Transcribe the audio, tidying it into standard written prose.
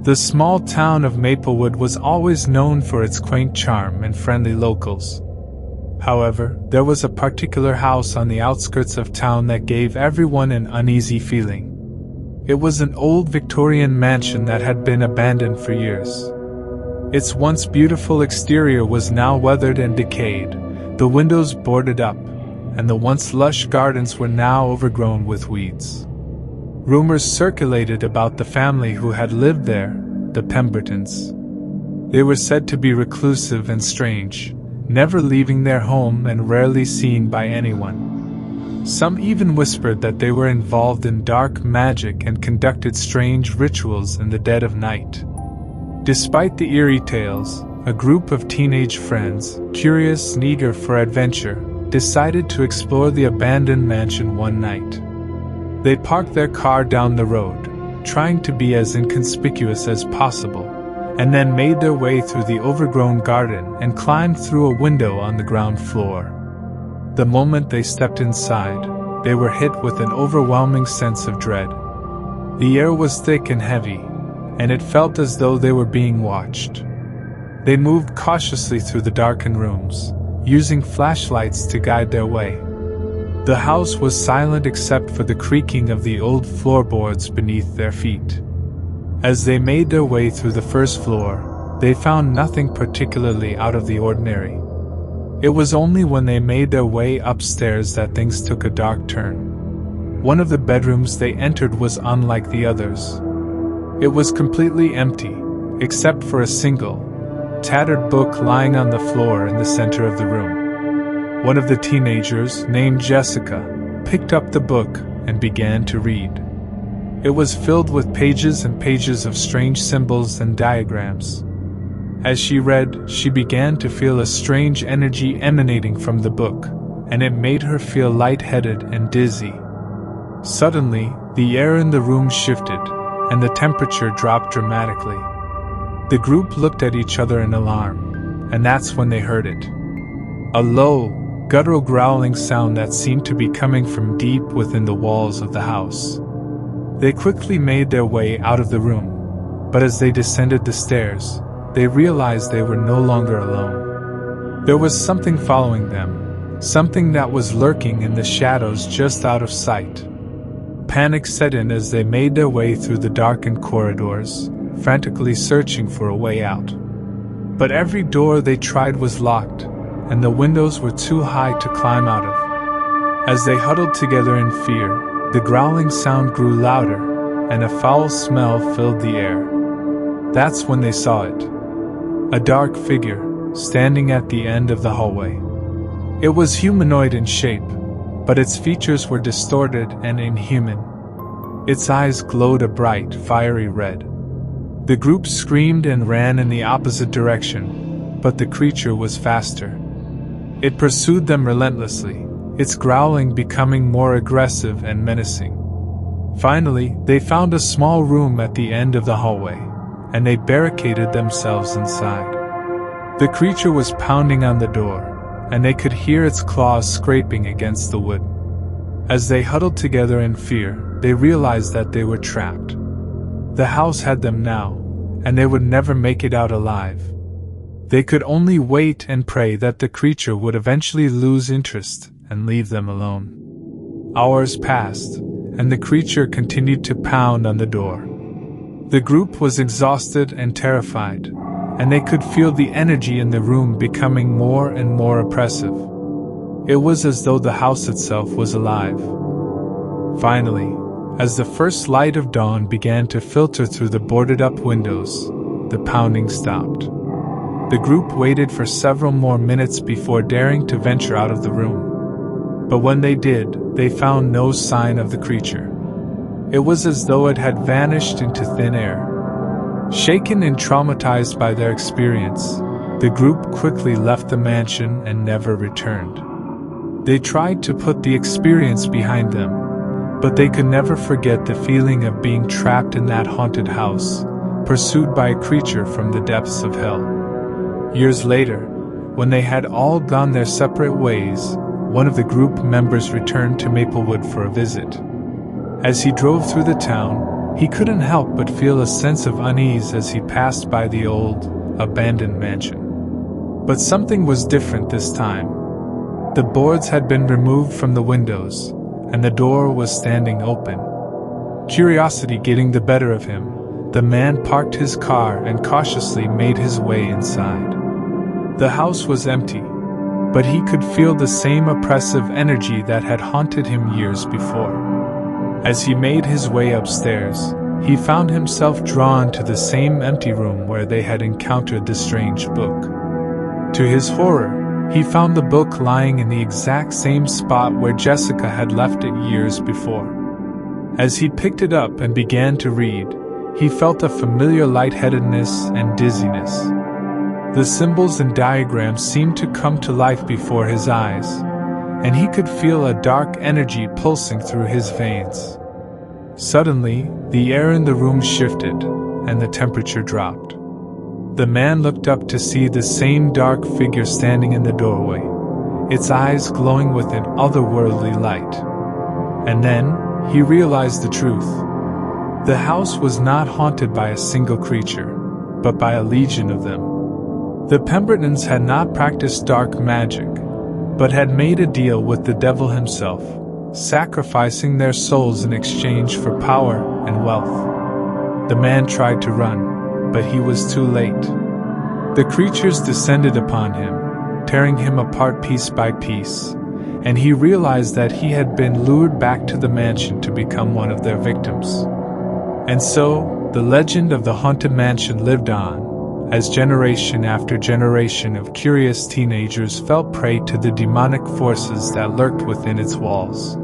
The small town of Maplewood was always known for its quaint charm and friendly locals. However, there was a particular house on the outskirts of town that gave everyone an uneasy feeling. It was an old Victorian mansion that had been abandoned for years. Its once beautiful exterior was now weathered and decayed, the windows boarded up, and the once lush gardens were now overgrown with weeds. Rumors circulated about the family who had lived there, the Pembertons. They were said to be reclusive and strange, never leaving their home and rarely seen by anyone. Some even whispered that they were involved in dark magic and conducted strange rituals in the dead of night. Despite the eerie tales, a group of teenage friends, curious and eager for adventure, decided to explore the abandoned mansion one night. They parked their car down the road, trying to be as inconspicuous as possible, and then made their way through the overgrown garden and climbed through a window on the ground floor. The moment they stepped inside, they were hit with an overwhelming sense of dread. The air was thick and heavy, and it felt as though they were being watched. They moved cautiously through the darkened rooms, using flashlights to guide their way. The house was silent except for the creaking of the old floorboards beneath their feet. As they made their way through the first floor, they found nothing particularly out of the ordinary. It was only when they made their way upstairs that things took a dark turn. One of the bedrooms they entered was unlike the others. It was completely empty, except for a single, tattered book lying on the floor in the center of the room. One of the teenagers, named Jessica, picked up the book and began to read. It was filled with pages and pages of strange symbols and diagrams. As she read, she began to feel a strange energy emanating from the book, and it made her feel lightheaded and dizzy. Suddenly, the air in the room shifted, and the temperature dropped dramatically. The group looked at each other in alarm, and that's when they heard it. A low, guttural growling sound that seemed to be coming from deep within the walls of the house. They quickly made their way out of the room, but as they descended the stairs, they realized they were no longer alone. There was something following them, something that was lurking in the shadows just out of sight. Panic set in as they made their way through the darkened corridors, frantically searching for a way out. But every door they tried was locked, and the windows were too high to climb out of. As they huddled together in fear, the growling sound grew louder, and a foul smell filled the air. That's when they saw it. A dark figure, standing at the end of the hallway. It was humanoid in shape, but its features were distorted and inhuman. Its eyes glowed a bright, fiery red. The group screamed and ran in the opposite direction, but the creature was faster. It pursued them relentlessly, its growling becoming more aggressive and menacing. Finally, they found a small room at the end of the hallway, and they barricaded themselves inside. The creature was pounding on the door, and they could hear its claws scraping against the wood. As they huddled together in fear, they realized that they were trapped. The house had them now, and they would never make it out alive. They could only wait and pray that the creature would eventually lose interest and leave them alone. Hours passed, and the creature continued to pound on the door. The group was exhausted and terrified, and they could feel the energy in the room becoming more and more oppressive. It was as though the house itself was alive. Finally, as the first light of dawn began to filter through the boarded-up windows, the pounding stopped. The group waited for several more minutes before daring to venture out of the room. But when they did, they found no sign of the creature. It was as though it had vanished into thin air. Shaken and traumatized by their experience, the group quickly left the mansion and never returned. They tried to put the experience behind them, but they could never forget the feeling of being trapped in that haunted house, pursued by a creature from the depths of hell. Years later, when they had all gone their separate ways, one of the group members returned to Maplewood for a visit. As he drove through the town, He couldn't help but feel a sense of unease as he passed by the old, abandoned mansion. But something was different this time. The boards had been removed from the windows, and the door was standing open. Curiosity getting the better of him, the man parked his car and cautiously made his way inside. The house was empty, but he could feel the same oppressive energy that had haunted him years before. As he made his way upstairs, he found himself drawn to the same empty room where they had encountered the strange book. To his horror, he found the book lying in the exact same spot where Jessica had left it years before. As he picked it up and began to read, he felt a familiar lightheadedness and dizziness. The symbols and diagrams seemed to come to life before his eyes, and he could feel a dark energy pulsing through his veins. Suddenly, the air in the room shifted, and the temperature dropped. The man looked up to see the same dark figure standing in the doorway, its eyes glowing with an otherworldly light. And then, he realized the truth. The house was not haunted by a single creature, but by a legion of them. The Pembertons had not practiced dark magic, but had made a deal with the devil himself, sacrificing their souls in exchange for power and wealth. The man tried to run, but he was too late. The creatures descended upon him, tearing him apart piece by piece, and he realized that he had been lured back to the mansion to become one of their victims. And so, the legend of the haunted mansion lived on, as generation after generation of curious teenagers fell prey to the demonic forces that lurked within its walls.